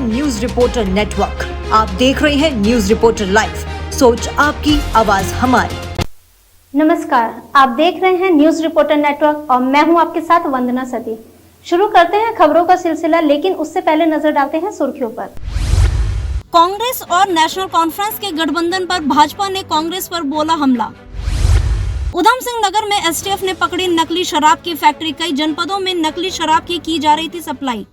News reporter network. आप देख रहे हैं न्यूज रिपोर्टर लाइव, सोच आपकी, आवाज हमारी। नमस्कार, आप देख रहे हैं न्यूज रिपोर्टर नेटवर्क और मैं हूं आपके साथ वंदना सती। शुरू करते हैं खबरों का सिलसिला, लेकिन उससे पहले नजर डालते हैं सुर्खियों पर। कांग्रेस और नेशनल कॉन्फ्रेंस के गठबंधन पर भाजपा ने कांग्रेस पर बोला हमला। उधम सिंह नगर में एसटीएफ ने पकड़ी नकली शराब की फैक्ट्री। कई जनपदों में नकली शराब की जा रही थी सप्लाई।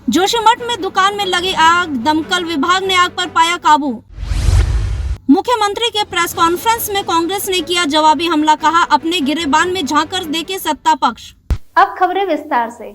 जोशीमठ में दुकान में लगी आग, दमकल विभाग ने आग पर पाया काबू। मुख्यमंत्री के प्रेस कॉन्फ्रेंस में कांग्रेस ने किया जवाबी हमला, कहा अपने गिरेबान में झांककर देखे सत्ता पक्ष। अब खबरें विस्तार से।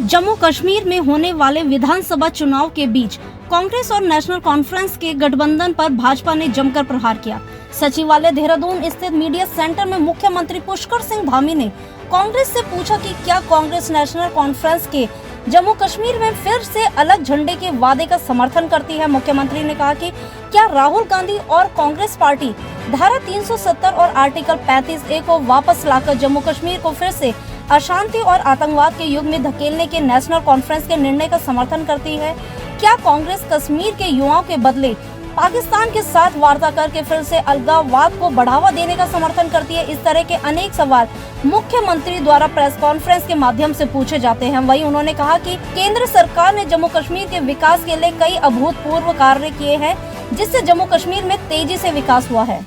जम्मू कश्मीर में होने वाले विधानसभा चुनाव के बीच कांग्रेस और नेशनल कॉन्फ्रेंस के गठबंधन पर भाजपा ने जमकर प्रहार किया। सचिवालय देहरादून स्थित मीडिया सेंटर में मुख्यमंत्री पुष्कर सिंह धामी ने कांग्रेस से पूछा कि क्या कांग्रेस नेशनल कॉन्फ्रेंस के जम्मू कश्मीर में फिर से अलग झंडे के वादे का समर्थन करती है। मुख्यमंत्री ने कहा कि क्या राहुल गांधी और कांग्रेस पार्टी धारा 370 और आर्टिकल 35A को वापस लाकर जम्मू कश्मीर को फिर से अशांति और आतंकवाद के युग में धकेलने के नेशनल कॉन्फ्रेंस के निर्णय का समर्थन करती है। क्या कांग्रेस कश्मीर के युवाओं के बदले पाकिस्तान के साथ वार्ता करके फिर से अलगाववाद को बढ़ावा देने का समर्थन करती है। इस तरह के अनेक सवाल मुख्यमंत्री द्वारा प्रेस कॉन्फ्रेंस के माध्यम से पूछे जाते हैं। वहीं उन्होंने कहा कि केंद्र सरकार ने जम्मू कश्मीर के विकास के लिए कई अभूतपूर्व कार्य किए हैं, जिससे जम्मू कश्मीर में तेजी से विकास हुआ है।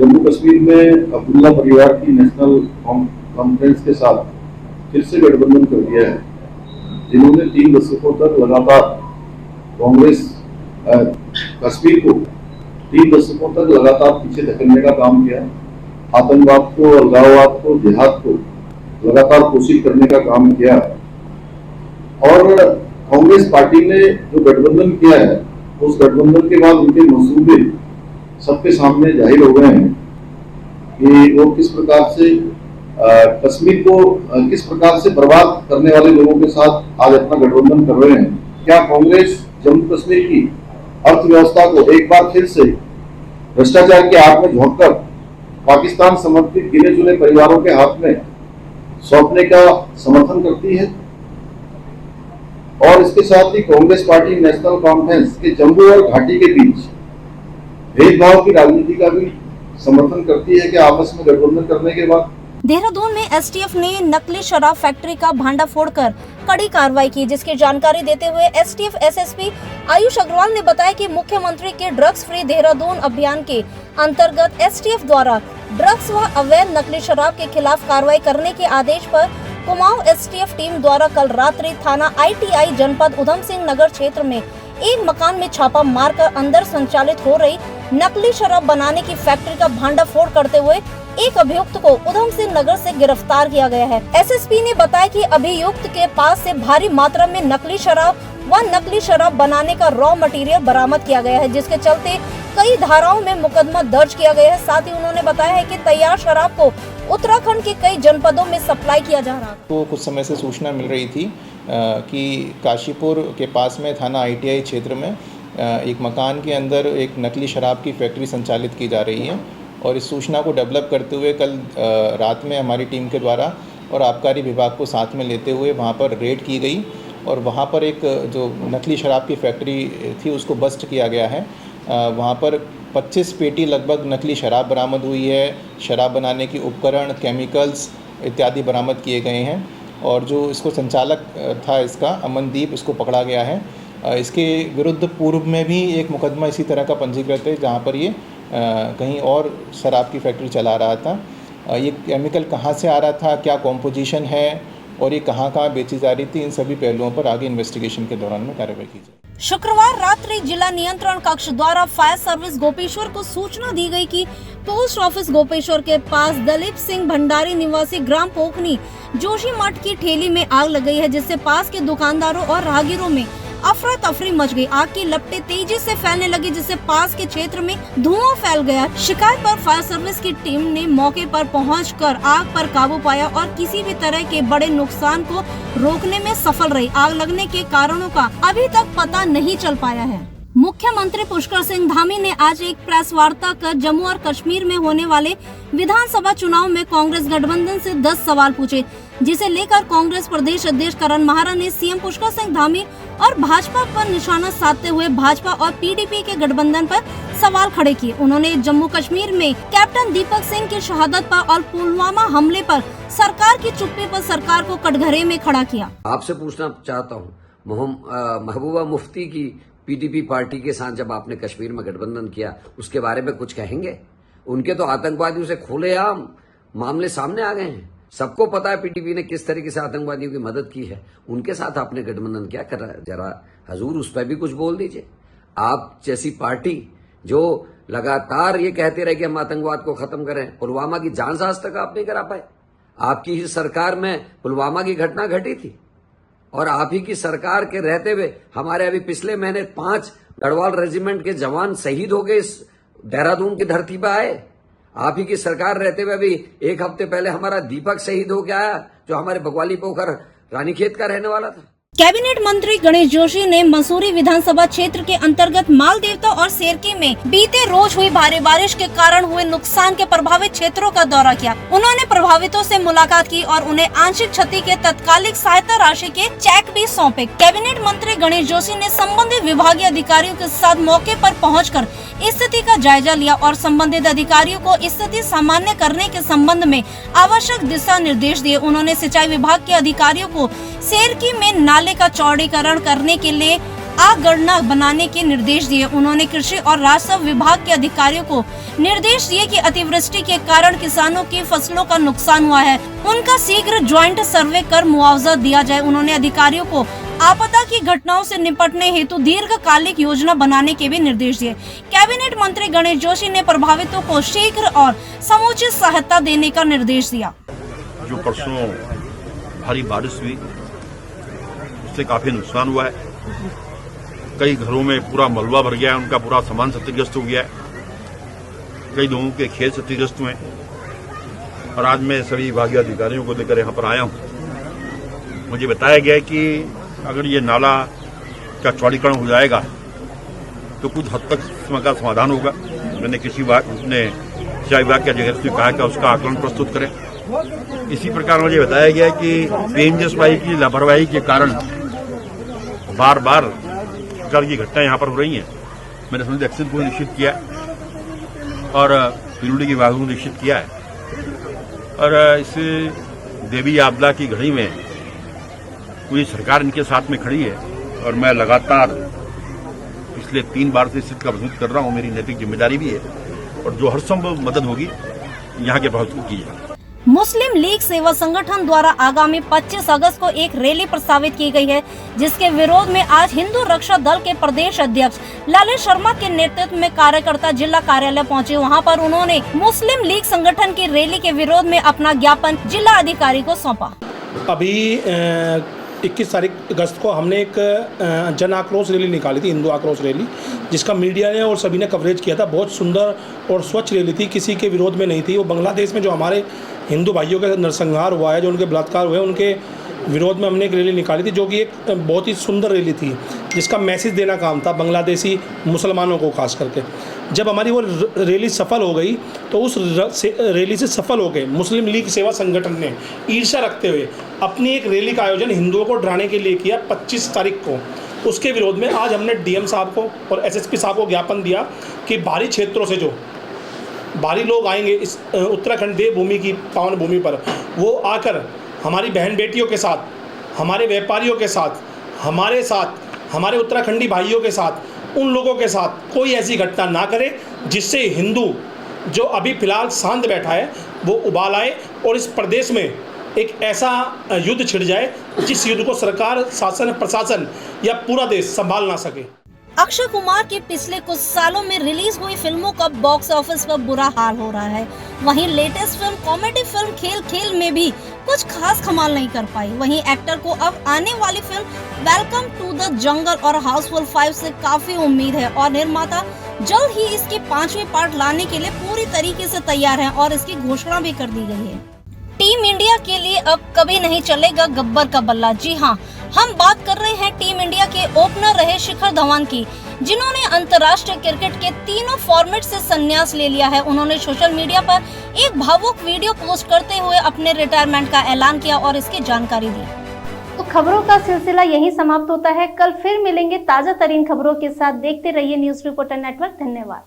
जम्मू कश्मीर में अब्दुल्ला परिवार की नेशनल कॉन्फ्रेंस के साथ फिर से गठबंधन कर दिया है, जिन्होंने 3 दशकों तक लगातार कांग्रेस कश्मीर को 3 दशकों तक लगातार पीछे धकेलने का काम किया। आतंकवाद को, अलगाववाद को, जिहाद को लगातार कोशिश करने का काम किया। और कांग्रेस पार्टी ने जो गठबंधन किया है, उस गठबंधन के बाद उनके मंसूबे सबके सामने जाहिर हो गए हैं कि वो किस प्रकार से कश्मीर को किस प्रकार से बर्बाद करने वाले लोगों के साथ आज अपना गठबंधन कर रहे हैं। क्या कांग्रेस जम्मू कश्मीर की अर्थव्यवस्था को एक बार फिर से भ्रष्टाचार की आग में झोंककर पाकिस्तान समर्थित गिने चुने परिवारों के हाथ में सौंपने का समर्थन करती है? और इसके साथ ही कांग्रेस पार्टी नेशनल कॉन्फ्रेंस के जम्मू और घाटी के बीच भेदभाव की राजनीति का भी समर्थन करती है कि आपस में गठबंधन करने के बाद। देहरादून में एसटीएफ ने नकली शराब फैक्ट्री का भांडाफोड़ कर कड़ी कार्रवाई की, जिसकी जानकारी देते हुए एसटीएफ एसएसपी आयुष अग्रवाल ने बताया कि मुख्यमंत्री के ड्रग्स फ्री देहरादून अभियान के अंतर्गत एसटीएफ द्वारा ड्रग्स व अवैध नकली शराब के खिलाफ कार्रवाई करने के आदेश पर कुमाऊं एसटीएफ टीम द्वारा कल रात्रि थाना आईटीआई जनपद उधम सिंह नगर क्षेत्र में एक मकान में छापा मारकर अंदर संचालित हो रही नकली शराब बनाने की फैक्ट्री का भांडाफोड़ करते हुए एक अभियुक्त को उधम सिंह नगर से गिरफ्तार किया गया है। एसएसपी ने बताया कि अभियुक्त के पास से भारी मात्रा में नकली शराब व नकली शराब बनाने का रॉ मटेरियल बरामद किया गया है, जिसके चलते कई धाराओं में मुकदमा दर्ज किया गया है। साथ ही उन्होंने बताया है कि तैयार शराब को उत्तराखंड के कई जनपदों में सप्लाई किया जा रहा है। तो कुछ समय से सूचना मिल रही थी कि काशीपुर के पास में थाना आईटीआई क्षेत्र में एक मकान के अंदर एक नकली शराब की फैक्ट्री संचालित की जा रही है। और इस सूचना को डेवलप करते हुए कल रात में हमारी टीम के द्वारा और आबकारी विभाग को साथ में लेते हुए वहाँ पर रेड की गई और वहाँ पर एक जो नकली शराब की फैक्ट्री थी उसको बस्ट किया गया है। वहाँ पर 25 पेटी लगभग नकली शराब बरामद हुई है। शराब बनाने की उपकरण, केमिकल्स इत्यादि बरामद किए गए हैं। और जो इसको संचालक था इसका अमनदीप, इसको पकड़ा गया है। इसके विरुद्ध पूर्व में भी एक मुकदमा इसी तरह का पंजीकृत है, जहाँ पर ये कहीं और शराब की फैक्ट्री चला रहा था। ये केमिकल कहाँ से आ रहा था, क्या कॉम्पोजिशन है और ये कहाँ बेची जा रही थी, इन सभी पहलुओं पर आगे इन्वेस्टिगेशन के दौरान में कार्रवाई की जाए। शुक्रवार रात्रि जिला नियंत्रण कक्ष द्वारा फायर सर्विस गोपेश्वर को सूचना दी गई कि पोस्ट ऑफिस गोपेश्वर के पास दलीप सिंह भंडारी निवासी ग्राम पोखनी जोशीमठ की ठेली में आग लग गई है, जिससे पास के दुकानदारों और राहगीरों में अफरा तफरी मच गई। आग की लपटें तेजी से फैलने लगी, जिससे पास के क्षेत्र में धुआं फैल गया। शिकायत पर फायर सर्विस की टीम ने मौके पर पहुंचकर आग पर काबू पाया और किसी भी तरह के बड़े नुकसान को रोकने में सफल रही। आग लगने के कारणों का अभी तक पता नहीं चल पाया है। मुख्यमंत्री पुष्कर सिंह धामी ने आज एक प्रेस वार्ता कर जम्मू और कश्मीर में होने वाले विधानसभा चुनाव में कांग्रेस गठबंधन से 10 सवाल पूछे, जिसे लेकर कांग्रेस प्रदेश अध्यक्ष करण माहरा ने सीएम पुष्कर सिंह धामी और भाजपा पर निशाना साधते हुए भाजपा और पीडीपी के गठबंधन पर सवाल खड़े किए। उन्होंने जम्मू कश्मीर में कैप्टन दीपक सिंह की शहादत पर और पुलवामा हमले पर सरकार की चुप्पी पर सरकार को कटघरे में खड़ा किया। आपसे पूछना चाहता हूँ, महबूबा मुफ्ती की पीडीपी पार्टी के साथ जब आपने कश्मीर में गठबंधन किया, उसके बारे में कुछ कहेंगे? उनके तो आतंकवादियों से खुलेआम मामले सामने आ गए हैं। सबको पता है पीडीपी ने किस तरीके से आतंकवादियों की मदद की है। उनके साथ आपने गठबंधन क्या कर रहा है? जरा हजूर उस पर भी कुछ बोल दीजिए। आप जैसी पार्टी जो लगातार ये कहते रहे कि हम आतंकवाद को खत्म करें, पुलवामा की जांच आज तक आप नहीं करा पाए। आपकी ही सरकार में पुलवामा की घटना घटी थी और आप ही की सरकार के रहते हुए हमारे अभी पिछले महीने 5 गढ़वाल रेजिमेंट के जवान शहीद हो गए, इस देहरादून की धरती पर आए। आप ही की सरकार रहते हुए अभी 1 हफ्ते पहले हमारा दीपक शहीद हो गया, जो हमारे बगवाली पोखर रानीखेत का रहने वाला था। कैबिनेट मंत्री गणेश जोशी ने मसूरी विधानसभा क्षेत्र के अंतर्गत माल देवता और सेरकी में बीते रोज हुई भारी बारिश के कारण हुए नुकसान के प्रभावित क्षेत्रों का दौरा किया। उन्होंने प्रभावितों से मुलाकात की और उन्हें आंशिक क्षति के तत्कालिक सहायता राशि के चेक भी सौंपे। कैबिनेट मंत्री गणेश जोशी ने संबंधित विभागीय अधिकारियों के साथ मौके पर पहुंचकर स्थिति का जायजा लिया और संबंधित अधिकारियों को स्थिति सामान्य करने के संबंध में आवश्यक दिशा निर्देश दिए। उन्होंने सिंचाई विभाग के अधिकारियों को सेरकी में नाले का चौड़ीकरण करने के लिए आगणना बनाने के निर्देश दिए। उन्होंने कृषि और राजस्व विभाग के अधिकारियों को निर्देश दिए कि अतिवृष्टि के कारण किसानों की फसलों का नुकसान हुआ है, उनका शीघ्र ज्वाइंट सर्वे कर मुआवजा दिया जाए। उन्होंने अधिकारियों को आपदा की घटनाओं से निपटने हेतु दीर्घकालिक योजना बनाने के भी निर्देश दिए। कैबिनेट मंत्री गणेश जोशी ने प्रभावितों को शीघ्र और समुचित सहायता देने का निर्देश दिया। जो परसों भारी बारिश हुई, उससे काफी नुकसान हुआ है। कई घरों में पूरा मलबा भर गया है, उनका पूरा सामान क्षतिग्रस्त हो गया है। कई लोगों के खेत क्षतिग्रस्त हुए और आज मैं सभी विभागीय अधिकारियों को लेकर यहाँ पर आया हूँ। मुझे बताया गया है कि अगर ये नाला का चौड़ीकरण हो जाएगा तो कुछ हद तक इसका समाधान होगा। मैंने कृषि विभाग ने सिंचाई विभाग के अधिकारी से कहा कि उसका आकलन प्रस्तुत करें। इसी प्रकार मुझे बताया गया है कि पीएमजीएसवाई की लापरवाही के कारण बार बार प्रकार की घटनाएं यहाँ पर हो रही हैं। मैंने संबंधित एक्शन को निश्चित किया और पीडब्ल्यूडी के विभाग को निश्चित किया है और इस देवी आपदा की घड़ी में पूरी सरकार इनके साथ में खड़ी है और मैं लगातार पिछले 3 बार से स्थिति का वसूल कर रहा हूँ। मेरी नैतिक जिम्मेदारी भी है और जो हर संभव मदद होगी यहाँ के प्रभावित को की जाएगी। मुस्लिम लीग सेवा संगठन द्वारा आगामी 25 अगस्त को एक रैली प्रस्तावित की गई है, जिसके विरोध में आज हिंदू रक्षा दल के प्रदेश अध्यक्ष ललित शर्मा के नेतृत्व में कार्यकर्ता जिला कार्यालय पहुंचे। वहां पर उन्होंने मुस्लिम लीग संगठन की रैली के विरोध में अपना ज्ञापन जिला अधिकारी को सौंपा। अभी 21 अगस्त को हमने एक जन आक्रोश रैली निकाली थी, हिंदू आक्रोश रैली, जिसका मीडिया ने और सभी ने कवरेज किया था। बहुत सुंदर और स्वच्छ रैली थी, किसी के विरोध में नहीं थी। वो बांग्लादेश में जो हमारे हिंदू भाइयों का नरसंहार हुआ है, जो उनके बलात्कार हुए, उनके विरोध में हमने एक रैली निकाली थी, जो कि एक बहुत ही सुंदर रैली थी, जिसका मैसेज देना काम था बांग्लादेशी मुसलमानों को खास करके। जब हमारी वो रैली सफल हो गई तो उस रैली से सफल हो गए मुस्लिम लीग सेवा संगठन ने ईर्ष्या रखते हुए अपनी एक रैली का आयोजन हिंदुओं को डराने के लिए किया 25 तारीख को। उसके विरोध में आज हमने डीएम साहब को और एसएसपी साहब को ज्ञापन दिया कि बाहरी क्षेत्रों से जो बाहरी लोग आएंगे इस उत्तराखंड देवभूमि की पावन भूमि पर, वो आकर हमारी बहन बेटियों के साथ, हमारे व्यापारियों के साथ, हमारे उत्तराखंडी भाइयों के साथ, उन लोगों के साथ कोई ऐसी घटना ना करे जिससे हिंदू जो अभी फिलहाल शांत बैठा है वो उबाल आए और इस प्रदेश में एक ऐसा युद्ध छिड़ जाए जिस युद्ध को सरकार, शासन, प्रशासन या पूरा देश संभाल ना सके। अक्षय कुमार की पिछले कुछ सालों में रिलीज हुई फिल्मों का बॉक्स ऑफिस पर बुरा हाल हो रहा है। वहीं लेटेस्ट फिल्म कॉमेडी फिल्म खेल खेल में भी कुछ खास कमाल नहीं कर पाई। वहीं एक्टर को अब आने वाली film welcome to the jungle और हाउसफुल 5 से काफी उम्मीद है और निर्माता जल्द ही इसकी 5वीं पार्ट लाने के लिए पूरी तरीके से तैयार है और इसकी घोषणा भी कर दी गई है। टीम इंडिया के लिए अब कभी नहीं चलेगा गब्बर का बल्ला। जी हाँ, हम बात कर रहे हैं टीम इंडिया के ओपनर रहे शिखर धवन की, जिन्होंने अंतर्राष्ट्रीय क्रिकेट के तीनों फॉर्मेट से संन्यास ले लिया है। उन्होंने सोशल मीडिया पर एक भावुक वीडियो पोस्ट करते हुए अपने रिटायरमेंट का ऐलान किया और इसकी जानकारी दी। तो खबरों का सिलसिला यहीं समाप्त होता है। कल फिर मिलेंगे ताजा तरीन खबरों के साथ। देखते रहिए न्यूज रिपोर्टर नेटवर्क। धन्यवाद।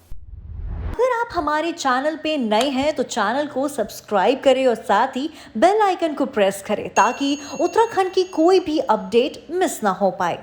अगर आप हमारे चैनल पे नए हैं तो चैनल को सब्सक्राइब करें और साथ ही बेल आइकन को प्रेस करें ताकि उत्तराखंड की कोई भी अपडेट मिस ना हो पाए।